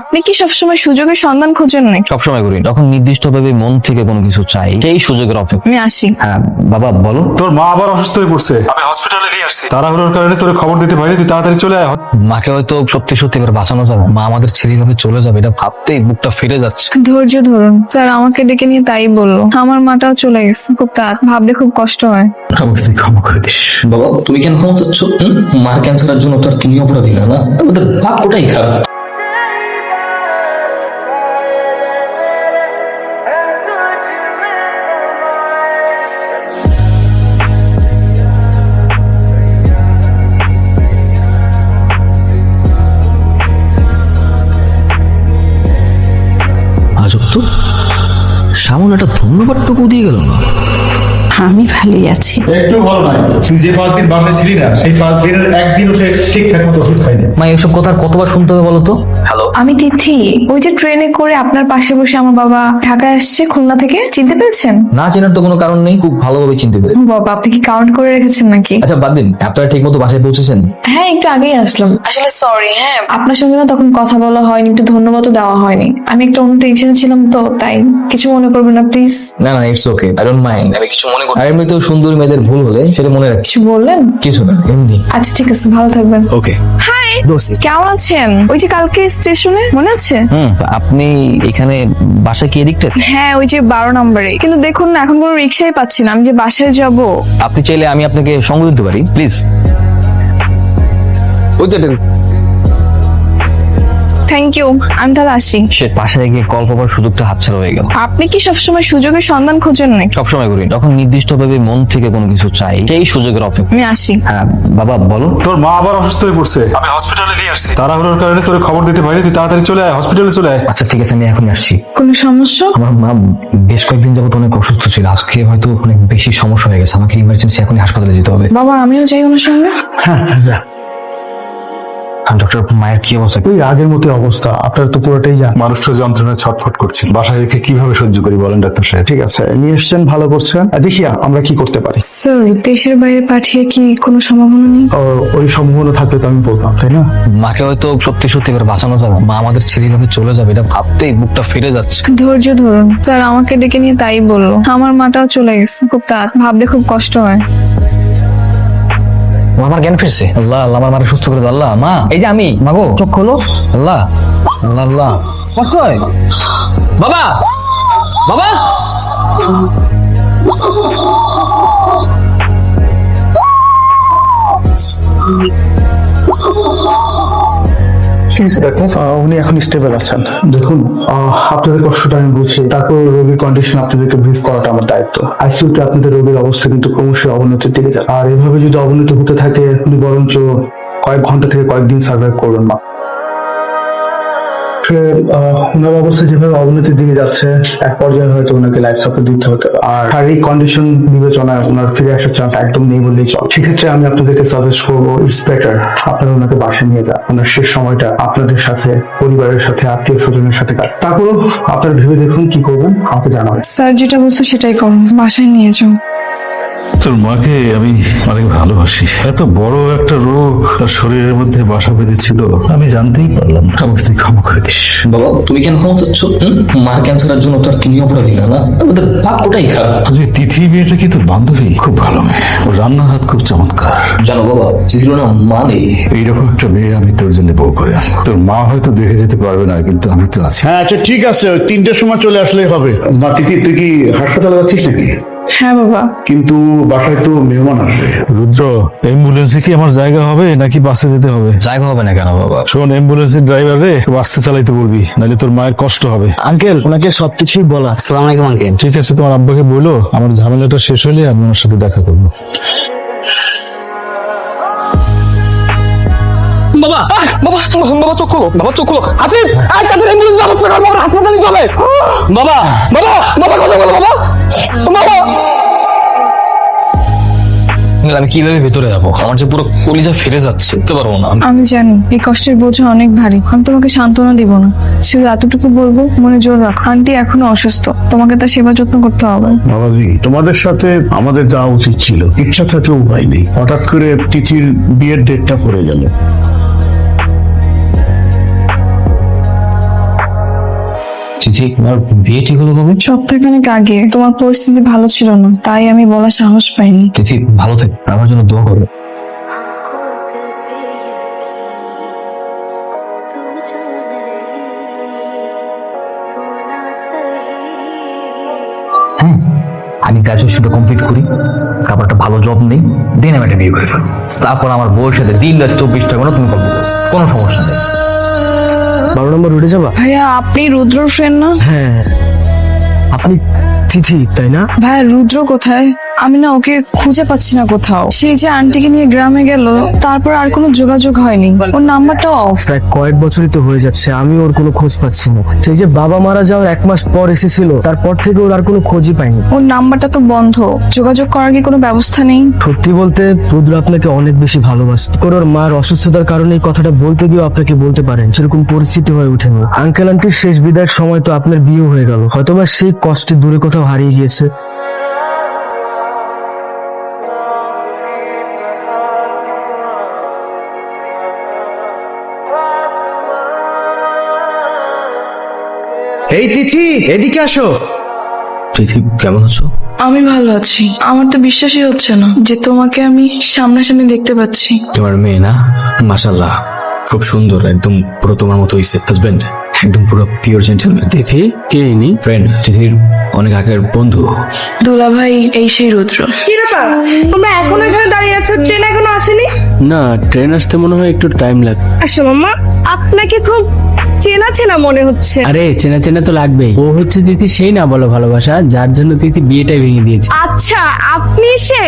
আপনি কি সবসময় সুযোগের সন্ধান খোঁজেন নাকি? সবসময় করি, যখন নির্দিষ্টভাবে মন থেকে কোনো কিছু চাই সেই সুযোগের অপেক্ষা। আমি আসি। হ্যাঁ বাবা বলো। তোর মা আবার অসুস্থ হয়ে পড়ছে, আমি হসপিটালে নিয়ে আসছি। তাড়াহুড়োর কারণে তোর খবর দিতে পারিনি, তুই তাড়াতাড়ি চলে আয়। মাকে হয়তো সত্যি সত্যি এবার বাঁচানো যাবে, মা আমাদের ছেড়ে ভাবে চলে যাবে এটা ভাবতেই বুকটা ফিরে যাচ্ছে। ধৈর্য ধরুন স্যার, আমাকে ডেকে নিয়ে তাই বললো। আমার মাটাও চলে গেছে, খুব ভাবলে খুব কষ্ট হয়। তুই ক্ষমা করে দিস। বাবা তুমি কেন ক্ষমা চাচ্ছ? মার ক্যান্সারের জন্য তো আর তুমি অপরাধী না, না আমাদের ভাগ্যটাই খারাপ। আজব তো, সামনে একটা ধন্যবাদটুকু দিয়ে গেল না। আমি ভালোই আছি। একটু ভালো নাই। তুই যে 5 দিন বাসায় ছিলি না, সেই 5 দিনের একদিনও সে ঠিকঠাক মতো ওষুধ খায়নি। মা এসব কথা আর কতবার শুনতে হবে বলো তো? হ্যালো, আমি তিথি, ওই যে ট্রেনে করে আপনার পাশে বসে আমার বাবা ঢাকায় আসছে খুলনা থেকে, চিনতে পেরেছেন? না চেনার তো কোনো কারণ নেই, খুব ভালোভাবে চিনতে পেরে। বাবা আপনি কি কাউন্ট করে রেখেছেন নাকি? আচ্ছা বাদ দিন, আপনারা ঠিক মতো বাসায় পৌঁছেছেন? হ্যাঁ একটু আগেই আসলাম। আসলে সরি, হ্যাঁ আপনার সঙ্গে না তখন কথা বলা হয়নি, একটু ধন্যবাদও দেওয়া হয়নি। আমি একটা অন্য টেনশনে ছিলাম তো, তাই কিছু মনে করবেন না প্লিজ। না না it's okay, I don't mind. আমি কিছু মনে করি, আর এমনিতেও সুন্দরী মেয়েদের ভুল হলে সেটা মনে রাখি। কিছু বললেন? কিছু না, এমনি। আচ্ছা ঠিক আছে, ভালো থাকবেন। ওকে। হাই, কেমন আছেন? ওই যে কালকে স্টেশনে মনে আছে? আপনি এখানে বাসায় কি এদিকটা? হ্যাঁ ওই যে 12 নম্বরে। কিন্তু দেখুন না, এখন কোনো রিক্সাই পাচ্ছি না, আমি যে বাসায় যাব। আপনি চাইলে আমি আপনাকে সঙ্গ দিতে পারি, প্লিজ। ওই তো থ্যাংক ইউ, আমি তাহলে আসি। সে বাসায় গিয়ে কল পাবার সুযোগটা হাতছাড়া হয়ে গেল। আপনি কি সবসময় সুযোগের সন্ধান খোঁজেন নাকি? সবসময় করি, যখন নির্দিষ্টভাবে মন থেকে কোনো কিছু চাই সেই সুযোগের অপেক্ষা। আমি আসি। হ্যাঁ বাবা বলো। তোর মা আবার অসুস্থ হয়ে পড়ছে, আমি হসপিটালে নিয়ে আসছি। তাড়াহুড়োর কারণে তোর খবর দিতে পারিনি, তুই তাড়াতাড়ি চলে আয়, হসপিটালে চলে আয়। আচ্ছা ঠিক আছে, আমি এখন আসছি। কোনো সমস্যা? আমার মা বেশ কয়েকদিন যাবত অনেক অসুস্থ ছিল, আজকে হয়তো অনেক বেশি সমস্যা হয়ে গেছে, আমাকে ইমার্জেন্সি এখনই হাসপাতালে যেতে হবে। বাবা আমিও যাই ওনার সঙ্গে। ডক্টর মায়ের কি অবস্থা? ওই আগের মতো অবস্থা, আপনার তো পুরোটাই জান। মানুষটা যন্ত্রণায় ছটফট করছে, বাসায় রেখে কিভাবে সহ্য করি বলেন ডাক্তার সাহেব? ঠিক আছে, নিয়ে এসছেন, ভালো করছেন। দেখি আমরা কি করতে পারি। স্যার দেশের বাইরে পাঠিয়ে কি কোনো সম্ভাবনা নেই? ওই সম্ভাবনা থাকলে তো আমি বলতাম, তাই না? মাকে হয়তো সত্যি সত্যি এবার বাঁচানো যাবে, মা আমাদের ছেড়ে ভাবে চলে যাবে এটা ভাবতেই বুকটা ফিরে যাচ্ছে। ধৈর্য ধরুন স্যার, আমাকে ডেকে নিয়ে তাই বললো। আমার মাটাও চলে গেছে, খুব ভাবলে খুব কষ্ট হয়। আমার জ্ঞান ফিরছে। আল্লাহ আল্লাহ আমার মাকে সুস্থ করে দাও। আল্লাহ মা, এই যে আমি, মাগো চোখ খোলো। আল্লাহ আল্লাহ আল্লাহ, কষ্ট হয়। বাবা বাবা, উনি এখন স্টেবল আছেন। দেখুন, আপনাদের কষ্টটা আমি বুঝছি, তারপর রোগীর কন্ডিশন আপনাদেরকে ব্রিফ করাটা আমার দায়িত্ব। আইসিইউতে আপনাদের রোগীর অবস্থা কিন্তু ক্রমশ অবনতির দিকে যায়, আর এভাবে যদি অবনতি হতে থাকে উনি বরঞ্চ কয়েক ঘন্টা থেকে কয়েকদিন সার্ভাইভ করবেন না। ওনার অবস্থা যেভাবে অবনতির দিকে যাচ্ছে, এক পর্যায়ে হয়তো ওনাকে লাইফ সাপোর্ট দিতে হতে পারে। আর শারীরিক কন্ডিশন বিবেচনায় ওনার ফিরে আসার চান্স একদম নেই বললেই চলে। সেক্ষেত্রে আমি আপনাদেরকে সাজেস্ট করবো, ইটস বেটার আপনারা ওনাকে বাসায় নিয়ে যান। ওনার শেষ সময়টা আপনাদের সাথে, পরিবারের সাথে, আত্মীয় স্বজনের সাথে কাট। তারপর আপনারা ভেবে দেখুন কি করবেন, আমাকে জানাবেন। স্যার যেটা বলছে সেটাই করুন, বাসায় নিয়ে যাও। তোর মাকে আমি অনেক ভালোবাসি, এত বড় একটা রোগ তার শরীরের মধ্যে বাসা বেঁধেছিল, আমি জানতেই পারলাম না। আমাকে তুই ক্ষমা করে দিস। বাবা তুমি কেন ক্ষমা চাচ্ছ? মার ক্যান্সারের জন্য তো আর তুমি অপরাধী না, না আমাদের ভাগ্যটাই খারাপ। তুই তিথি মেয়েটা কি তোর বান্ধবী? খুব ভালো মেয়ে, ওর রান্নার হাত খুব চমৎকার। জানো বাবা, ছিল না মা নেই, এইরকম একটা মেয়ে আমি তোর জন্য বউ করে আনবো। তোর মা হয়তো দেখে যেতে পারবে না, কিন্তু আমি তো আছি। হ্যাঁ আচ্ছা ঠিক আছে, ওই 3টের সময় চলে আসলেই হবে। মা তিথি, তুই কি হাসপাতালে যাচ্ছিস নাকি? হ্যাঁ বাবা। কিন্তু বাসায় তো মেহমান আসবে। রুদ্র, অ্যাম্বুলেন্সে কি আমার জায়গা হবে নাকি বাসে যেতে হবে? জায়গা হবে না কেন বাবা? শোন, অ্যাম্বুলেন্সের ড্রাইভার রে বাসতে চালাইতে বলবি, নাহলে তোর মায়ের কষ্ট হবে। আঙ্কেল ওনাকে সবকিছুই বলা। আসসালামু আলাইকুম আঙ্কেল। ঠিক আছে, তোমার আব্বাকে বলো আমার ঝামেলাটা শেষ হলে আমি ওনার সাথে দেখা করবো। বাবা বাবা বাবা চোখ খোলো, বাবা চোখ খোলো। আসিফ তাদের অ্যাম্বুলেন্স ব্যবস্থা করো, বাবা হাসপাতালে যাবে। বাবা বাবা বাবা কথা বলো বাবা বাবা। আমি কিভাবে ভেতরে যাবো? আমার যে পুরো কলিজা ফিরে যাচ্ছে, বুঝতে পারবো না। আমি জানি এই কষ্টের বোঝা অনেক ভারী, আমি তোমাকে সান্ত্বনা দিব না, শুধু এতটুকু বলবো মনে জোর রাখো। আন্টি এখনো অসুস্থ, তোমাকে তার সেবা যত্ন করতে হবে। বাবাজি, তোমাদের সাথে আমাদের যাওয়া উচিত ছিল, ইচ্ছা থাকলেও উপায় নেই। হঠাৎ করে তিথির বিয়ের ডেটটা পড়ে গেল। তিথি তোমার বিয়ে ঠিক হলো কবে? সপ্তাহখানেক আগে। তোমার পরিস্থিতি ভালো ছিল না, তাই আমি বলার সাহস পাইনি। তিথি ভালো থেকো, আমার জন্য দোয়া করো। হ্যাঁ, আগে গ্রাজুয়েশনটা কমপ্লিট করি, তারপর একটা ভালো জব নেই, দিন আমি একটা বিয়ে করে ফেলবো। তারপর আমার বউয়ের সাথে দিন রাত 24টা কোনো তুমি করবো, কোনো সমস্যা নেই। 12 নম্বর রুটে যাবা? ভাইয়া আপনি রুদ্রর ফ্রেন্ড না? হ্যাঁ, আপনি তিথি তাই না? ভাইয়া রুদ্র কোথায়? আমি না ওকে খুঁজে পাচ্ছি না কোথাও। সেই যে আন্টিকে নিয়ে গ্রামে গেল, তারপর আর কোনো যোগাযোগ হয়নি। ওর নাম্বারটা অফ। প্রায় কয়েক বছরই তো হয়ে যাচ্ছে, আমি ওর কোনো খোঁজ পাচ্ছি না। সেই যে বাবা মারা যাওয়ার 1 মাস পর এসেছিল, তারপর থেকে ওর আর কোনো খোঁজই পাইনি। ওর নাম্বারটা তো বন্ধ। যোগাযোগ করার কি কোনো ব্যবস্থা নেই? সত্যি বলতে রুদ্র আপনাকে অনেক বেশি ভালোবাসত। করে ওর মার অসুস্থতার কারণে এই কথাটা বলতে গিয়েও আপনাকে বলতে পারেন সেরকম পরিস্থিতি হয়ে ওঠেনি। আঙ্কেল আন্টির শেষ বিদায়ের সময় তো আপনার বিয়ে হয়ে গেল, হয়তোবা সেই কষ্টে দূরে কোথাও হারিয়ে গিয়েছে। এই তিথি, এদিকে আসো। তিথি কেমন আছো? আমি ভালো আছি। আমার তো বিশ্বাসই হচ্ছে না যে তোমাকে আমি সামনাসামনি দেখতে পাচ্ছি। তোমার মেয়ে না, মাশাআল্লাহ খুব সুন্দর, একদম পুরো তোমার মতো হইছে। হাজবেন্ড একদম পুরো পিওর জেন্টলম্যান। তিথি কে ইনি? ফ্রেন্ড, তিথির অনেক আগের বন্ধু। দুলা ভাই এই সেই রুদ্র। কি ব্যাপার তোমরা এখনো এখানে দাঁড়িয়ে আছো? ট্রেন এখনো আসেনি? না, ট্রেন আসতে মনে হয় একটু টাইম লাগবে। আসো মাম্মা, আপনাকে খুব চেনা চেনা মনে হচ্ছে। আরে চেনা চেনা তো লাগবেই। ও হচ্ছে তিথি সেই না বলো ভালোবাসা, যার জন্য তিথি বিয়েটাই ভেঙে দিয়েছে। আচ্ছা, আপনি সে?